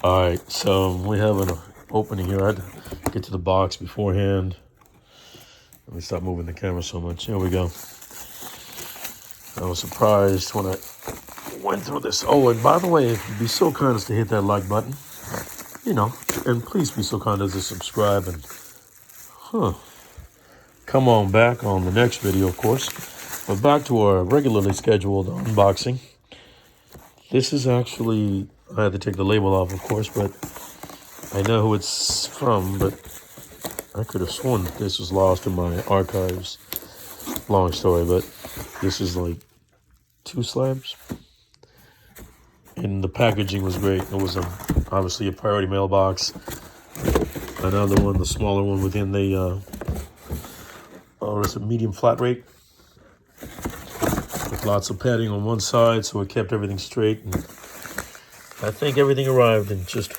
All right, so we have an opening here. I had to get to the box beforehand. Let me stop moving the camera so much. Here we go. I was surprised when I went through this. Oh, and by the way, if you'd be so kind as to hit that like button, and please be so kind as to subscribe and, come on back on the next video, of course. But back to our regularly scheduled unboxing. This is actually, I had to take the label off, of course, but I know who it's from, but I could have sworn this was lost in my archives. Long story, but this is like 2 slabs. And the packaging was great. It was obviously a priority mailbox. Another one, the smaller one within the, it's a medium flat rate. With lots of padding on one side, so it kept everything straight. And I think everything arrived in just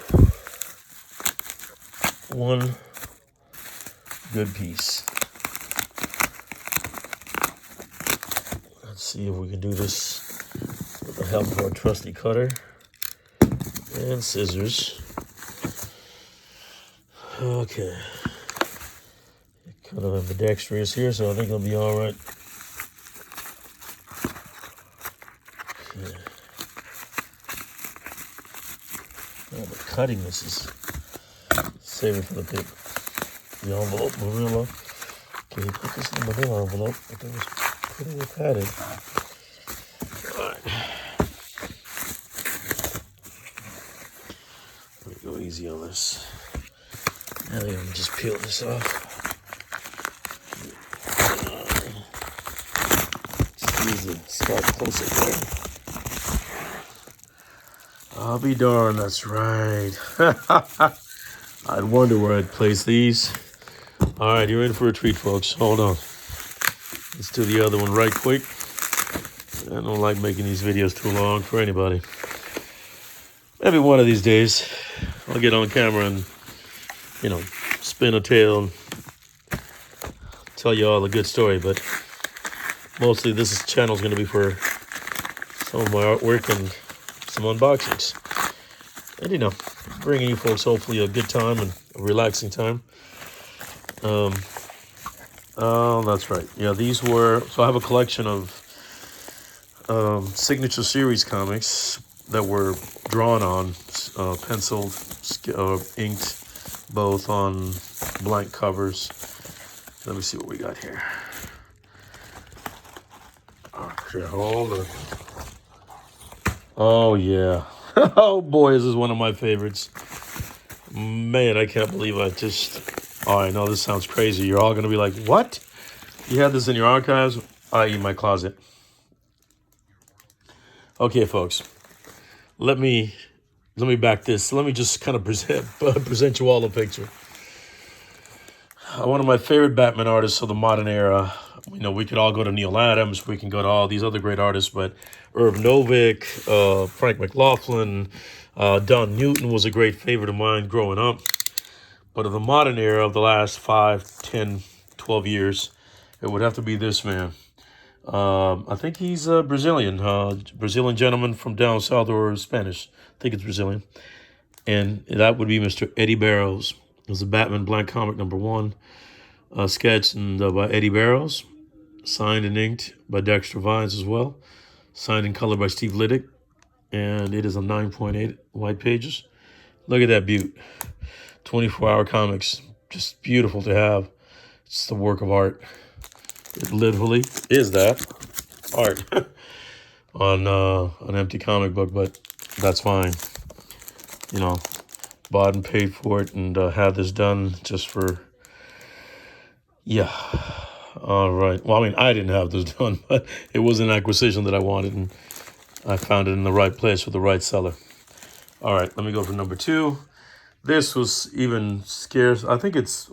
one good piece. Let's see if we can do this with the help of our trusty cutter and scissors. Okay. Kind of ambidextrous here, so I think it'll be all right. Okay. Oh, the cutting this is save it for the paper. The envelope, Marilla. Okay, put this in the Manila envelope, but that was pretty padded. All right. Let me go easy on this. Now I'm gonna just peel this off. Just use the start closer there. I'll be darned, that's right. I'd wonder where I'd place these. All right, you're in for a treat, folks. Hold on. Let's do the other one right quick. I don't like making these videos too long for anybody. Maybe one of these days, I'll get on camera and, spin a tale and tell you all a good story. But mostly this channel is going to be for some of my artwork and some unboxings. And, bringing you folks hopefully a good time and a relaxing time. Oh, that's right. Yeah, these were, so I have a collection of signature series comics that were drawn on, penciled, inked, both on blank covers. Let me see what we got here. Okay, hold on. Oh, yeah. Oh, boy, this is one of my favorites. Man, I can't believe oh, I know this sounds crazy. You're all going to be like, what? You had this in your archives? I.e. my closet. Okay, folks. Let me back this. Let me just kind of present you all a picture. One of my favorite Batman artists of the modern era. We could all go to Neil Adams. We can go to all these other great artists, but Irv Novick, Frank McLaughlin, Don Newton was a great favorite of mine growing up. But of the modern era of the last 5, 10, 12 years, it would have to be this man. I think he's a Brazilian gentleman from down south, or Spanish. I think it's Brazilian. And that would be Mr. Eddie Barrows. It was a Batman blank comic #1, sketched by Eddie Barrows, signed and inked by Dexter Vines as well, signed in color by Steve Liddick, and it is a 9.8 white pages. Look at that beaut. 24-hour comics, just beautiful to have. It's the work of art. It literally is that art on an empty comic book, but that's fine. Bought and paid for it and had this done just for, yeah. All right. Well, I didn't have this done, but it was an acquisition that I wanted, and I found it in the right place with the right seller. All right, let me go for number 2. This was even scarce. I think it's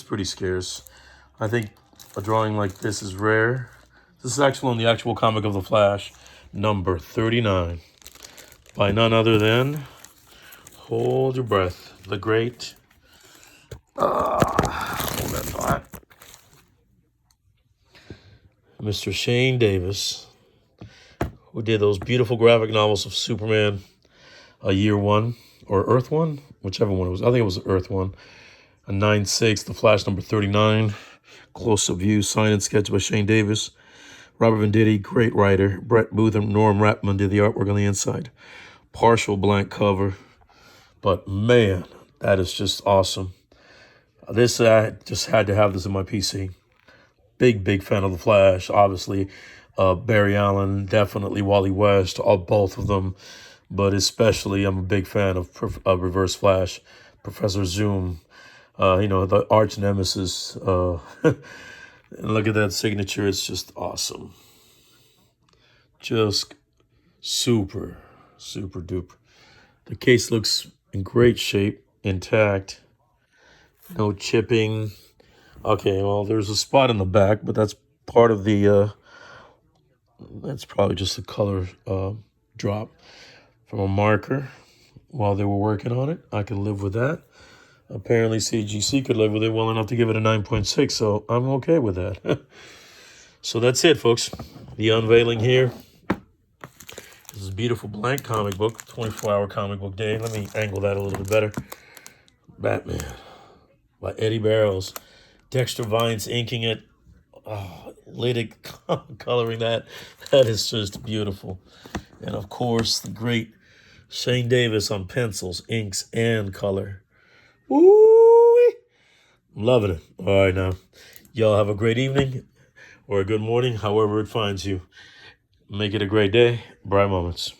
pretty scarce. I think a drawing like this is rare. This is actually on the actual comic of the Flash, number 39, by none other than, hold your breath, the great, hold that thought, Mr. Shane Davis, who did those beautiful graphic novels of Superman, Year One, or Earth One, whichever one it was. I think it was the Earth One. A 9.6, the Flash number 39. Close-up view, sign and sketch by Shane Davis. Robert Venditti, great writer. Brett Booth and Norm Rapman did the artwork on the inside. Partial blank cover. But man, that is just awesome. This, I just had to have this in my PC. Big fan of the Flash, obviously. Barry Allen, definitely Wally West, both of them. But especially, I'm a big fan of Reverse Flash, Professor Zoom, the arch nemesis. And look at that signature. It's just awesome. Just super duper. The case looks in great shape, intact. No chipping. Okay, well, there's a spot in the back, but that's part of the, that's probably just a color drop from a marker while they were working on it. I can live with that. Apparently CGC could live with it well enough to give it a 9.6, so I'm okay with that. So that's it, folks. The unveiling here. This is a beautiful blank comic book, 24-hour comic book day. Let me angle that a little bit better. Batman by Eddie Barrows. Dexter Vines inking it. Oh, Lydic coloring that. That is just beautiful. And of course, the great Shane Davis on pencils, inks, and color. Woo! I'm loving it. All right, now. Y'all have a great evening or a good morning, however it finds you. Make it a great day. Bright moments.